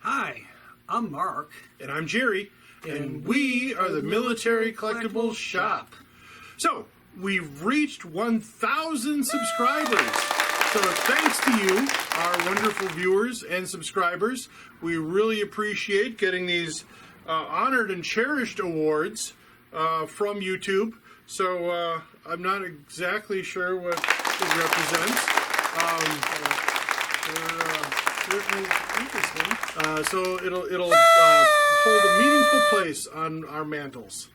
Hi, I'm Mark. And I'm Jerry, and we are the Military Collectibles Shop. So, we've reached 1,000 subscribers. So thanks to you, our wonderful viewers and subscribers. We really appreciate getting these honored and cherished awards from YouTube. So I'm not exactly sure what it represents. They're certainly interesting. So it'll hold a meaningful place on our mantles.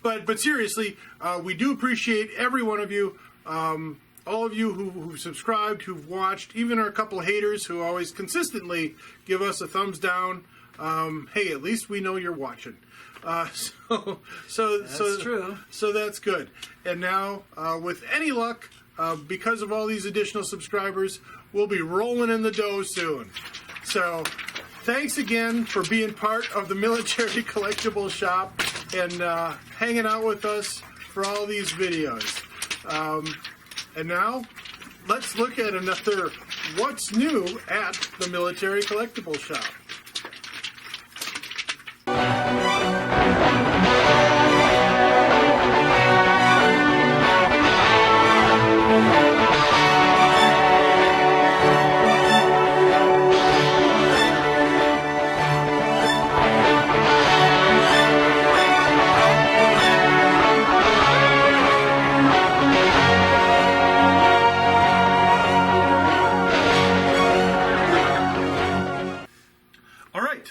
But seriously, we do appreciate every one of you. All of you who've subscribed, who've watched, even our couple haters who always consistently give us a thumbs down. Hey, at least we know you're watching. That's true. So that's good. And now, with any luck, because of all these additional subscribers, we'll be rolling in the dough soon. So, thanks again for being part of the Military Collectibles Shop and hanging out with us for all these videos. And now, let's look at another What's New at the Military Collectibles Shop.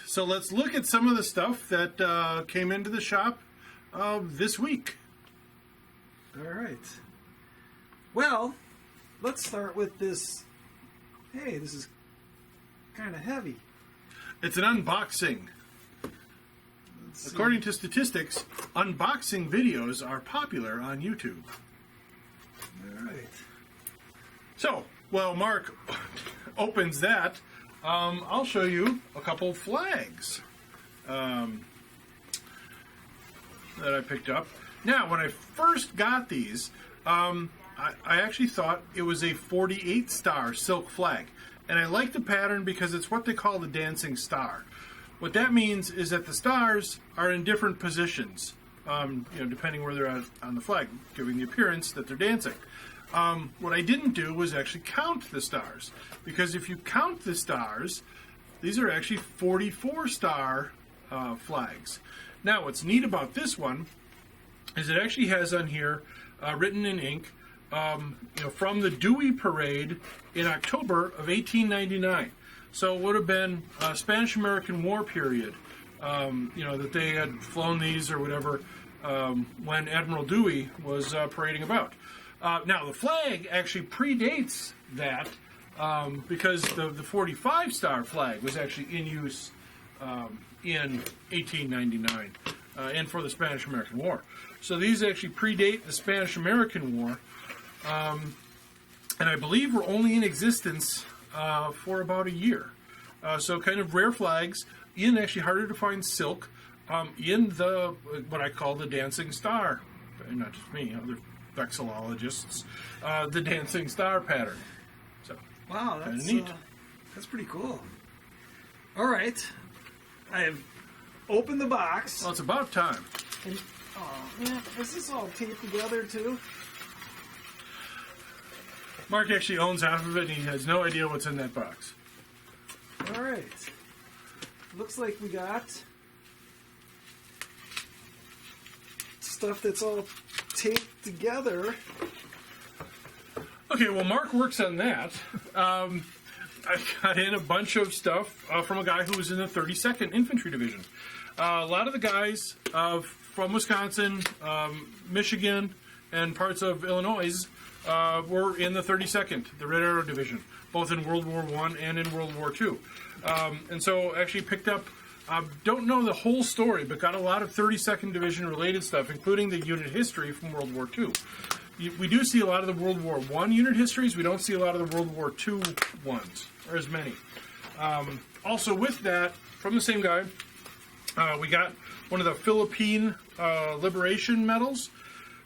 So let's look at some of the stuff that came into the shop this week. All right. Well, let's start with this. Hey, this is kind of heavy. It's an unboxing. According to statistics, unboxing videos are popular on YouTube. All right. So, while Mark opens that, I'll show you a couple flags that I picked up. Now, when I first got these, I actually thought it was a 48-star silk flag. And I like the pattern because it's what they call the dancing star. What that means is that the stars are in different positions, depending where they're at on the flag, giving the appearance that they're dancing. What I didn't do was actually count the stars, because if you count the stars, these are actually 44-star flags. Now, what's neat about this one is it actually has on here, written in ink, from the Dewey Parade in October of 1899. So it would have been a Spanish-American War period, that they had flown these or whatever when Admiral Dewey was parading about. Now, the flag actually predates that because the 45-star flag was actually in use in 1899 and for the Spanish-American War. So these actually predate the Spanish-American War, and I believe were only in existence for about a year. So kind of rare flags, in actually harder to find silk, in the what I call the dancing star. Not just me, other vexillologists, the dancing star pattern. So, wow, that's neat. That's pretty cool. All right, I have opened the box. Well, it's about time. And, oh man, is this all taped together too? Mark actually owns half of it, and he has no idea what's in that box. All right, looks like we got stuff that's all taped together. Okay, well, Mark works on that. I got in a bunch of stuff from a guy who was in the 32nd Infantry Division. A lot of the guys from Wisconsin, Michigan, and parts of Illinois were in the 32nd, the Red Arrow Division, both in World War I and in World War II. And so actually picked up, don't know the whole story, but got a lot of 32nd Division related stuff, including the unit history from World War II. We do see a lot of the World War I unit histories. We don't see a lot of the World War II ones, or as many. Also with that, from the same guy, we got one of the Philippine Liberation Medals,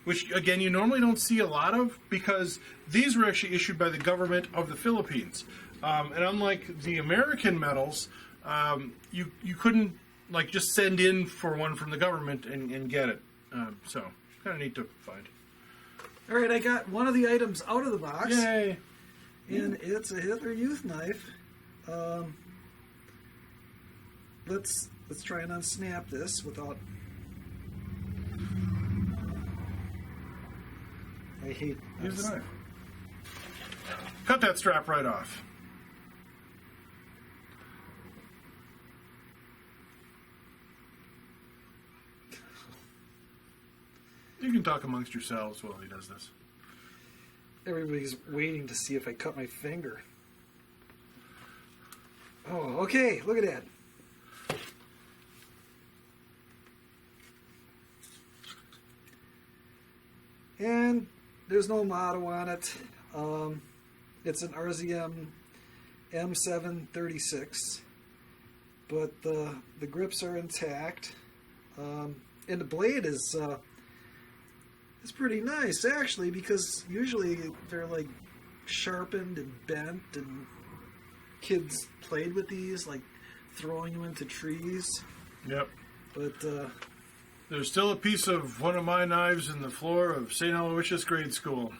which, again, you normally don't see a lot of because these were actually issued by the government of the Philippines. And unlike the American medals, you couldn't like just send in for one from the government and get it. So kind of neat to find. All right, I got one of the items out of the box. Yay! And it's a Hitler Youth knife. Let's try and unsnap this without. I hate. Use the knife. Cut that strap right off. You can talk amongst yourselves while he does this. Everybody's waiting to see if I cut my finger. Oh, okay. Look at that. And there's no motto on it. It's an RZM M736, but the grips are intact, and the blade is pretty nice actually, because usually they're like sharpened and bent, and kids played with these, like throwing them into trees. Yep. But there's still a piece of one of my knives in the floor of St. Aloysius grade school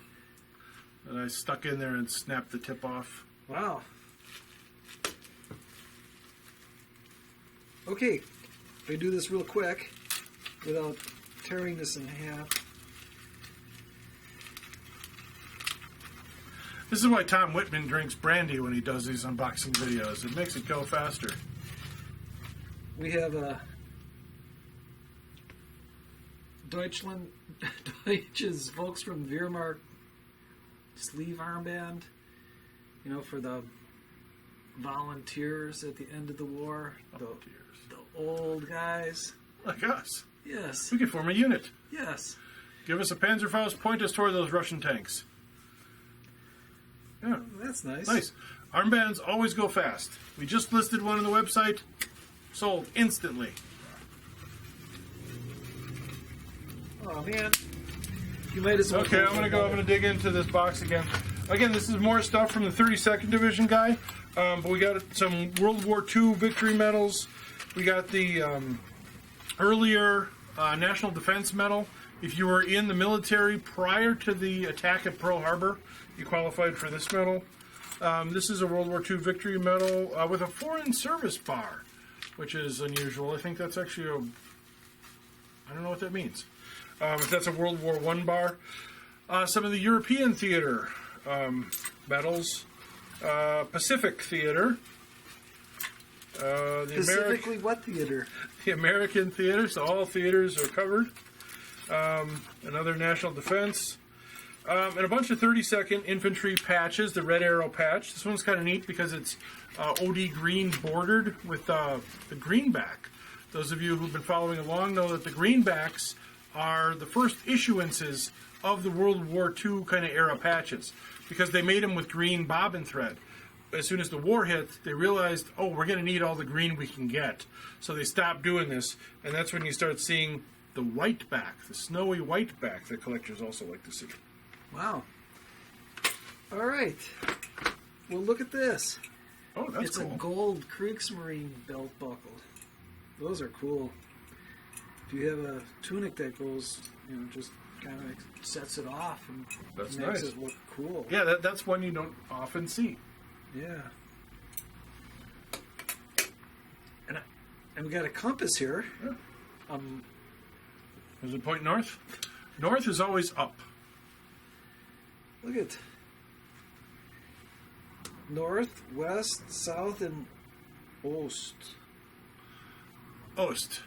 that I stuck in there and snapped the tip off. wow. Okay, if I do this real quick without tearing this in half. This is why Tom Whitman drinks brandy when he does these unboxing videos. It makes it go faster. We have a Deutschland, Deutsches Volksrum Wehrmacht sleeve armband, you know, for the volunteers at the end of the war. The old guys. Like us. Yes. We could form a unit. Yes. Give us a Panzerfaust, point us toward those Russian tanks. Yeah. That's nice. Nice. Armbands always go fast. We just listed one on the website. Sold instantly. Oh, man. You might as well. Okay, I'm going to dig into this box again. Again, this is more stuff from the 32nd Division guy. But we got some World War II victory medals. We got the earlier National Defense Medal. If you were in the military prior to the attack at Pearl Harbor, you qualified for this medal. This is a World War II victory medal with a foreign service bar, which is unusual. I think that's actually I don't know what that means. If that's a World War I bar. Some of the European theater medals. Pacific theater. Specifically, what theater? The American theater, so all theaters are covered. Another national defense. And a bunch of 32nd infantry patches, the Red Arrow patch. This one's kind of neat because it's OD green bordered with the greenback. Those of you who've been following along know that the greenbacks are the first issuances of the World War II kind of era patches, because they made them with green bobbin thread. As soon as the war hit, they realized, oh, we're going to need all the green we can get. So they stopped doing this, and that's when you start seeing the white back, the snowy white back that collectors also like to see. Wow. All right. Well, look at this. Oh, that's it's cool. a gold Kriegsmarine belt buckle. Those are cool. If you have a tunic that goes, you know, just kind of sets it off and That's makes nice. it look cool. Yeah, that's one you don't often see. Yeah. And we got a compass here. Yeah. Does it point north? North is always up. Look at north, west, south, and Ost. Ost.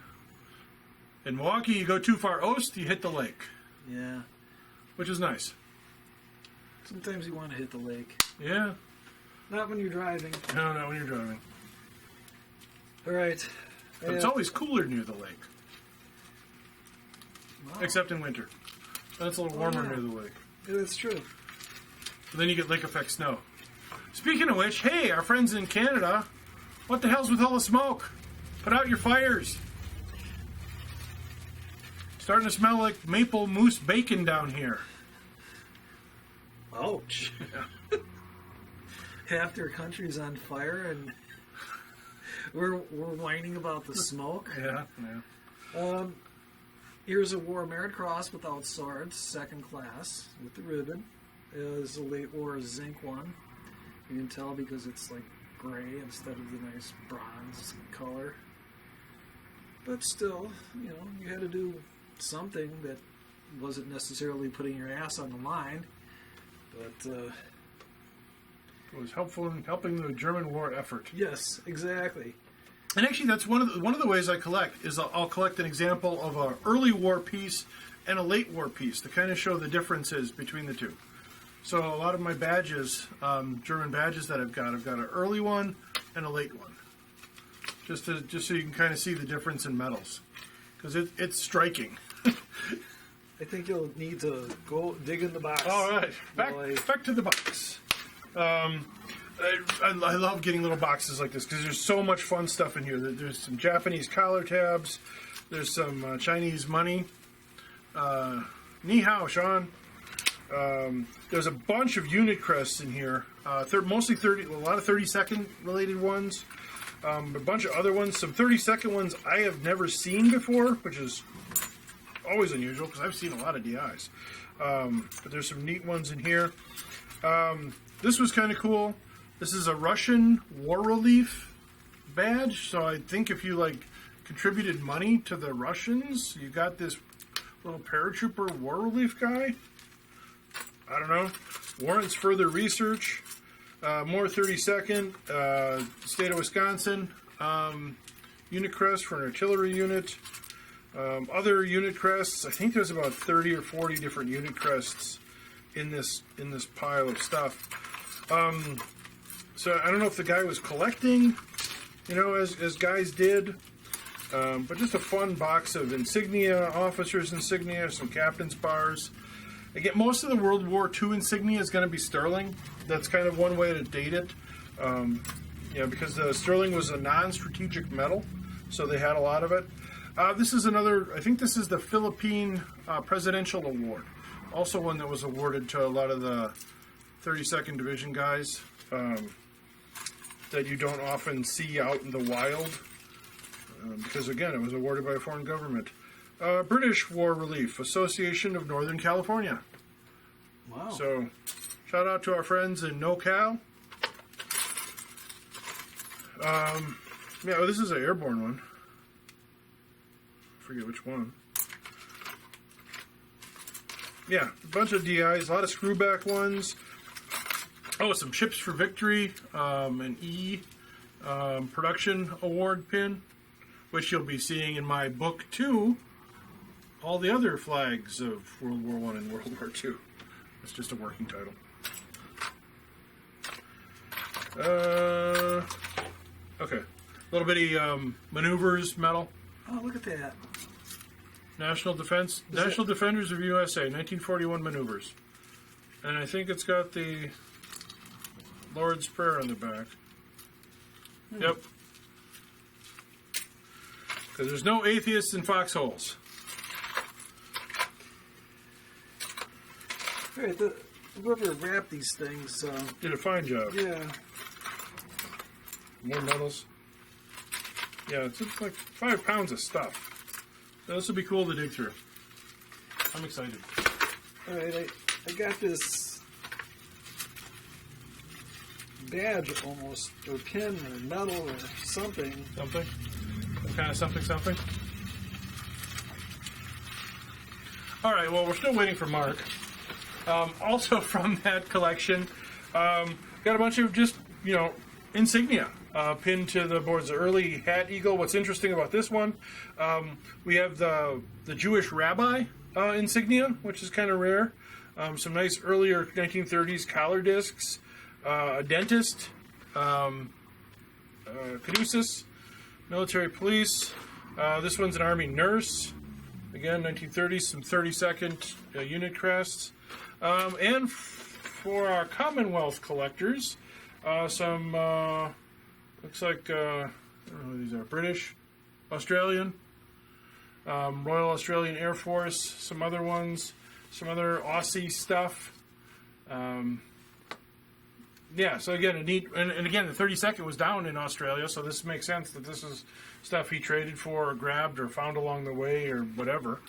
In Milwaukee, you go too far Ost, you hit the lake, Yeah. which is nice. Sometimes you want to hit the lake. Yeah. Not when you're driving. No, not when you're driving. All right. But it's always cooler near the lake. Wow. Except in winter. Then it's a little warmer yeah. near the lake. Yeah, that's true. But then you get lake effect snow. Speaking of which, hey, our friends in Canada, what the hell's with all the smoke? Put out your fires. Starting to smell like maple mousse bacon down here. Ouch. half their country's on fire, and we're whining about the smoke. Yeah, yeah. Here's a War Merit Cross without swords, second class, with the ribbon. Is a late war zinc one. You can tell because it's like gray instead of the nice bronze color. But still, you know, you had to do something that wasn't necessarily putting your ass on the line. But It was helpful in helping the German war effort. yes, exactly. And actually, that's one of the ways I collect is I'll collect an example of an early war piece and a late war piece to kind of show the differences between the two. So a lot of my badges, German badges that I've got an early one and a late one, just so you can kind of see the difference in metals, because it's striking. I think you'll need to go dig in the box. All right, back to the box. I love getting little boxes like this because there's so much fun stuff in here. There's some Japanese collar tabs. There's some Chinese money. Ni hao, Sean. There's a bunch of unit crests in here. Mostly 30, a lot of 30-second related ones. A bunch of other ones. Some 30-second ones I have never seen before, which is always unusual because I've seen a lot of DIs. But there's some neat ones in here. This was kind of cool. This is a Russian war relief badge. So I think if you like contributed money to the Russians, you got this little paratrooper war relief guy. I don't know. Warrants further research. More 30-second. State of Wisconsin. Unit crest for an artillery unit. Other unit crests. I think there's about 30 or 40 different unit crests in this pile of stuff. So I don't know if the guy was collecting, you know, as guys did. But just a fun box of insignia, officers' insignia, some captain's bars. Again, most of the World War II insignia is going to be sterling. That's kind of one way to date it. Because the sterling was a non-strategic metal, so they had a lot of it. This is another, I think this is the Philippine Presidential Award. Also one that was awarded to a lot of the 32nd Division guys that you don't often see out in the wild. Because, again, it was awarded by a foreign government. British War Relief, Association of Northern California. Wow. So, shout out to our friends in NoCal. This is an airborne one. I forget which one. Yeah, a bunch of DIs, a lot of screwback ones. Oh, some Ships for Victory, an E Production Award pin, which you'll be seeing in my book 2, all the other flags of World War I and World War II. It's just a working title. Okay. A little bitty maneuvers medal. Oh, look at that. National Defenders of USA, 1941 maneuvers. And I think it's got the Lord's Prayer on the back. Yep. Because there's no atheists in foxholes. All right, whoever wrapped these things... Did a fine job. Yeah. More medals. Yeah, it's like 5 pounds of stuff. So this will be cool to dig through. I'm excited. All right, I got this badge almost, or pin, or medal, or something. Something? Some kind of something? All right, well, we're still waiting for Mark. Also from that collection, got a bunch of just, insignia pinned to the boards. The early hat eagle. What's interesting about this one, we have the Jewish rabbi insignia, which is kind of rare. Some nice earlier 1930s collar discs. A dentist, caduceus, military police. This one's an army nurse. Again, 1930s, some 32nd unit crests. And for our Commonwealth collectors, some, looks like, I don't know who these are, British, Australian, Royal Australian Air Force, some other ones, some other Aussie stuff. Yeah, so again, a neat, and again, the 32nd was down in Australia, so this makes sense that this is stuff he traded for or grabbed or found along the way or whatever.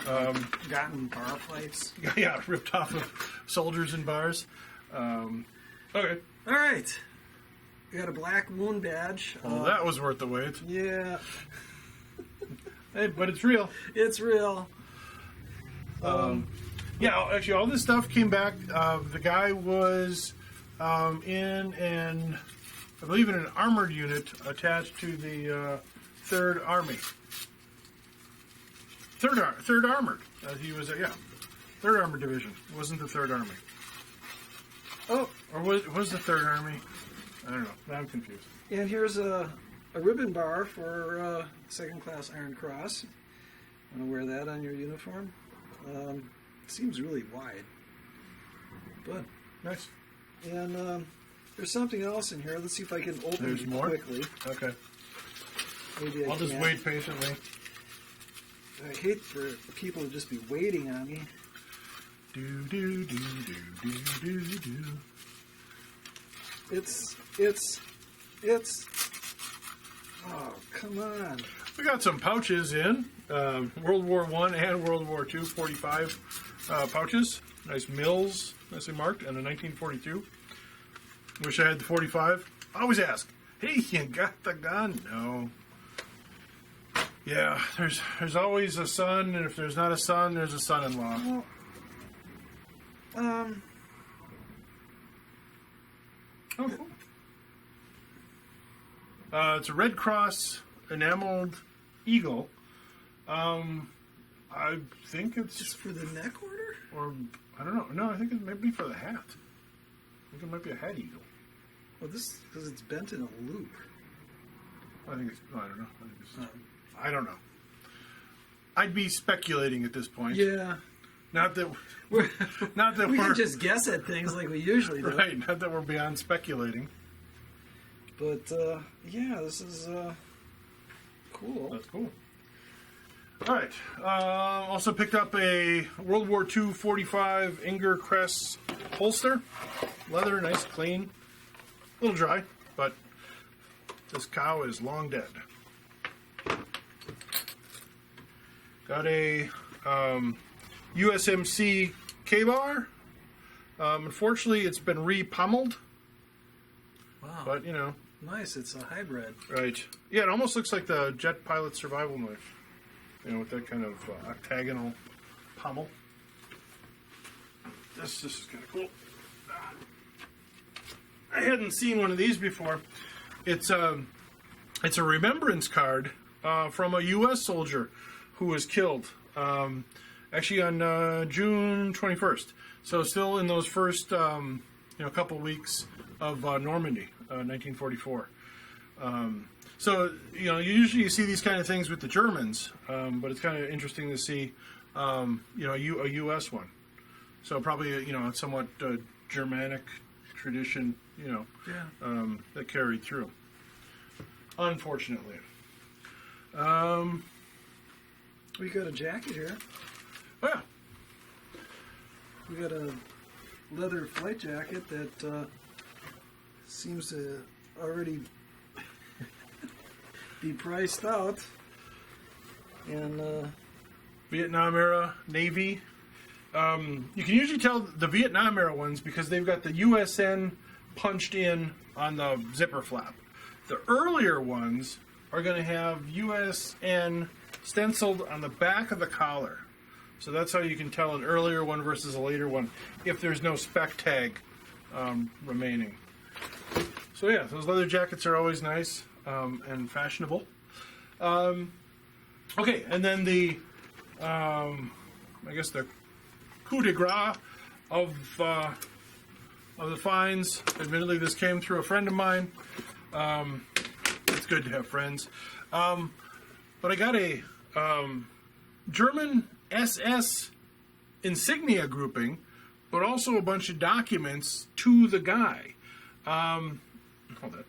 Gotten bar plates. Yeah, ripped off of soldiers and bars. Okay. All right. We got a black moon badge. Well, that was worth the wait. Yeah. Hey, but it's real. It's real. Yeah, actually, all this stuff came back. The guy was in an, I believe, in an armored unit attached to the Third Army. Third Armored. He was, Third Armored Division. It wasn't the Third Army. Oh, Or was the Third Army? I don't know. Now I'm confused. and here's a ribbon bar for second class Iron Cross. Want to wear that on your uniform? Seems really wide, but Nice. and there's something else in here. Let's see if I can open There's it more? quickly. Okay. Maybe I'll just can't. wait patiently. I hate for people to just be waiting on me. Do do do do do do do. It's. Oh, come on! We got some pouches in World War I and World War II 45 pouches. Nice mills, nicely marked, and a 1942. Wish I had the 45. I always ask, hey, you got the gun? No. Yeah, there's always a son, and if there's not a son, there's a son-in-law. Well, Oh, cool. It's a Red Cross enameled eagle. I think it's just for the neck order? or I don't know. No, I think it might be for the hat. I think it might be a hat eagle. Well, this because it's bent in a loop. I think it's. No, I don't know. I don't know. I'd be speculating at this point. Yeah, Not that. we're, Not that we we're can just guess at things like we usually do. right. Not that we're beyond speculating. But yeah, this is cool. That's cool. All right. Also picked up a World War II 45 Inger Crest holster. Leather, nice, clean. A little dry, but this cow is long dead. Got a USMC K-bar. Unfortunately, it's been re-pummeled, Wow, but you know. nice. It's a hybrid. Right. Yeah, it almost looks like the Jet Pilot survival knife. You know, with that kind of octagonal pommel. This is kind of cool. I hadn't seen one of these before. It's a remembrance card from a U.S. soldier who was killed. Actually on June 21st. So still in those first couple weeks of Normandy, 1944. So, usually you see these kind of things with the Germans, but it's kind of interesting to see, a U.S. one. So probably, a somewhat Germanic tradition, that carried through. Unfortunately. We got a jacket here. Oh, yeah. We got a leather flight jacket that seems to already be priced out. And Vietnam era Navy. You can usually tell the Vietnam era ones because they've got the USN punched in on the zipper flap. The earlier ones are going to have USN stenciled on the back of the collar. So that's how you can tell an earlier one versus a later one if there's no spec tag remaining. So yeah, those leather jackets are always nice and fashionable. Okay, and then the coup de grace of the finds. Admittedly, this came through a friend of mine. It's good to have friends. But I got a German SS Insignia grouping, but also a bunch of documents to the guy. Hold on.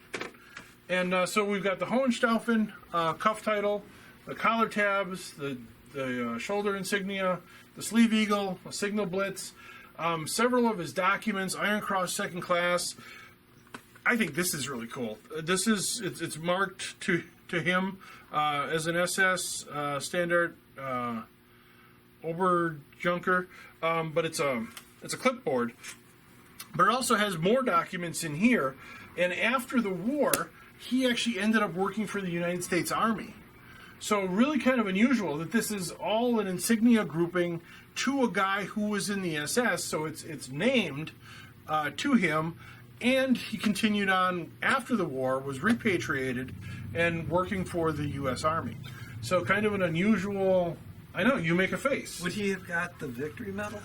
And so we've got the Hohenstaufen cuff title, the collar tabs, the shoulder insignia, the sleeve eagle, a signal blitz, several of his documents, Iron Cross Second Class. I think this is really cool. It's marked to him as an SS standard Oberjunker, but it's a clipboard. But it also has more documents in here. And after the war, he actually ended up working for the United States Army. So really kind of unusual that this is all an insignia grouping to a guy who was in the SS. So it's named to him. And he continued on after the war, was repatriated, and working for the U.S. Army. So kind of an unusual... I know, you make a face. Would he have got the Victory Medal?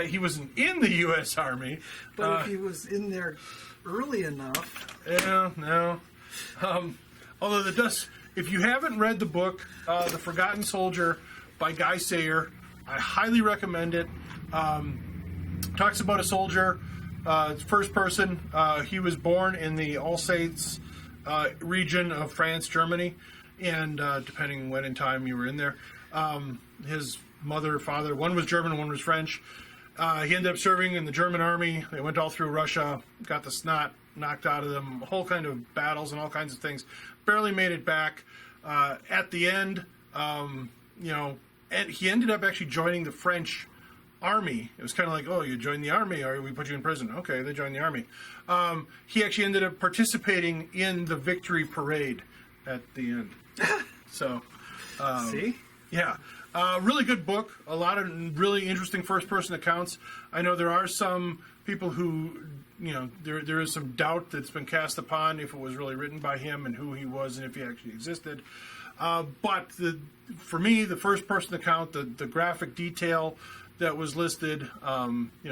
He wasn't in the U.S. Army. But if he was in there early enough... Yeah, no. Although that does... If you haven't read the book, The Forgotten Soldier by Guy Sayer, I highly recommend it. Talks about a soldier, first person. He was born in the Alsace region of France, Germany, and depending when in time you were in there. His mother, father, one was German, one was French. He ended up serving in the German army. They went all through Russia, got the snot knocked out of them, a whole kind of battles and all kinds of things. Barely made it back. At the end, and he ended up actually joining the French army. It was kind of like, oh, you joined the army, or we put you in prison. Okay, they joined the army. He actually ended up participating in the victory parade at the end. So, See? Yeah. Really good book. A lot of really interesting first-person accounts. I know there are some people who, there is some doubt that's been cast upon if it was really written by him and who he was and if he actually existed. But for me, the first-person account, the graphic detail that was listed,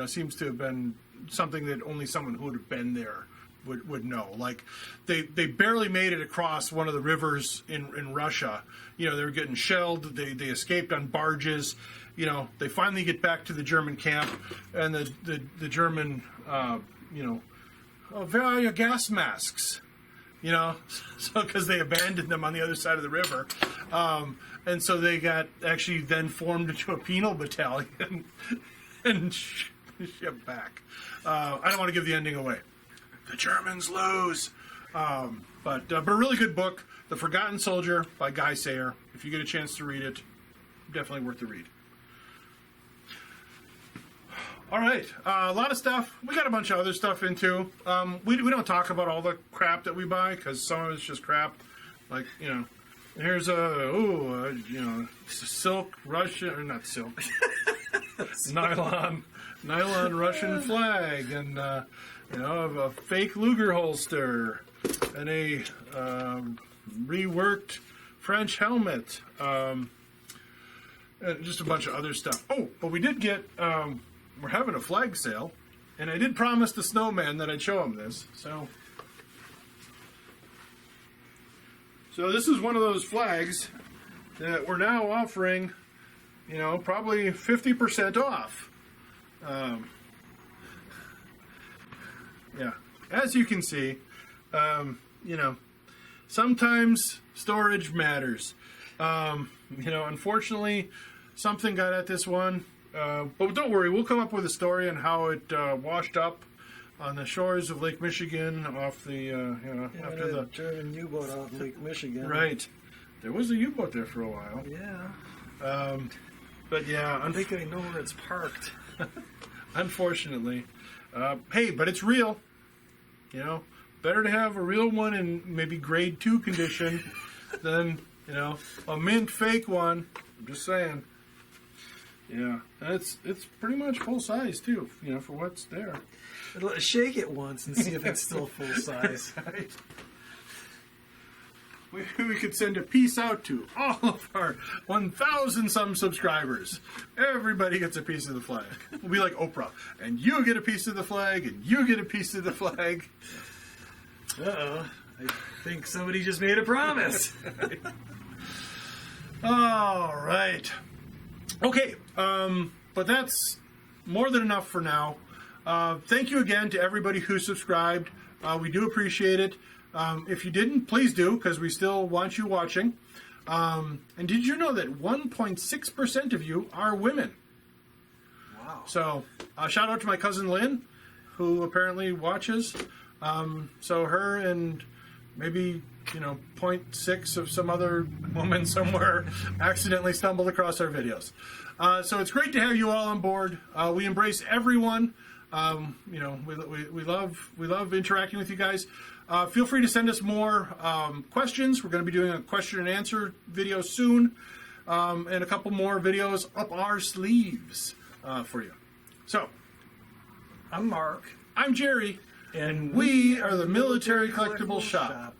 seems to have been something that only someone who would have been there would know. Like, they barely made it across one of the rivers in Russia. They were getting shelled. They escaped on barges. They finally get back to the German camp, and the German, where are your gas masks? So because they abandoned them on the other side of the river. And so they got actually then formed into a penal battalion and shipped back. I don't want to give the ending away. The Germans lose. But a really good book, The Forgotten Soldier by Guy Sayer. If you get a chance to read it, definitely worth the read. All right, a lot of stuff. We got a bunch of other stuff into. We don't talk about all the crap that we buy because some of it's just crap. Like, here's silk Russian, or not silk, nylon Russian flag, and a fake Luger holster, and a reworked French helmet, and just a bunch of other stuff. Oh, but we did get. We're having a flag sale, and I did promise the snowman that I'd show him this. So this is one of those flags that we're now offering, probably 50% off. Yeah, as you can see, sometimes storage matters. Unfortunately, something got at this one. But don't worry, we'll come up with a story on how it washed up on the shores of Lake Michigan off the, after the German U-boat off Lake Michigan. Right. There was a U-boat there for a while. Yeah. But yeah. I think I know where it's parked. Unfortunately. Hey, but it's real. Better to have a real one in maybe grade 2 condition than, a mint fake one. I'm just saying. Yeah, and it's pretty much full size too, for what's there. Shake it once and see if it's still full size. Right. We could send a piece out to all of our 1,000 some subscribers. Everybody gets a piece of the flag. We'll be like Oprah, and you get a piece of the flag, and you get a piece of the flag. Uh-oh. I think somebody just made a promise. All right. Okay, but that's more than enough for now. Thank you again to everybody who subscribed. We do appreciate it. If you didn't, please do, because we still want you watching. And did you know that 1.6% of you are women? Wow. So shout out to my cousin Lynn, who apparently watches. So her and maybe 0.6 of some other woman somewhere accidentally stumbled across our videos. So it's great to have you all on board. We embrace everyone. We love interacting with you guys. Feel free to send us more questions. We're going to be doing a question and answer video soon, and a couple more videos up our sleeves for you. So, I'm Mark. I'm Jerry, and we are the Military Collectibles Shop.